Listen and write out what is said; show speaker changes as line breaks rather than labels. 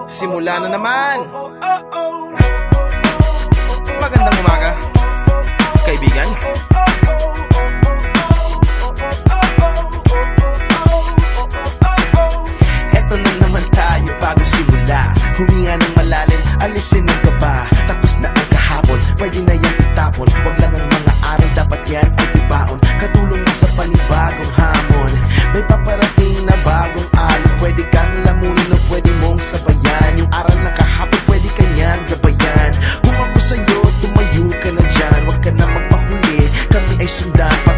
Simula na naman. Magandang umaga, kaibigan. Eto na naman tayo bago simula. Huminga ng malalim, alisin ang kaba. Tapos na ang kahapon, pwede na yan itapon. Wag lang ang mga aral, dapat yan ay ibaon. Katulong mo sa panibagong hamon. May paparating na bagong alon. Pwede kang lamunin o pwede mong sabayan. Yung aral na kahapon, pwede kanyang gabayan. Kung ako sa'yo, tumayo ka na dyan. Wag ka na magpahuli, kami ay sundan.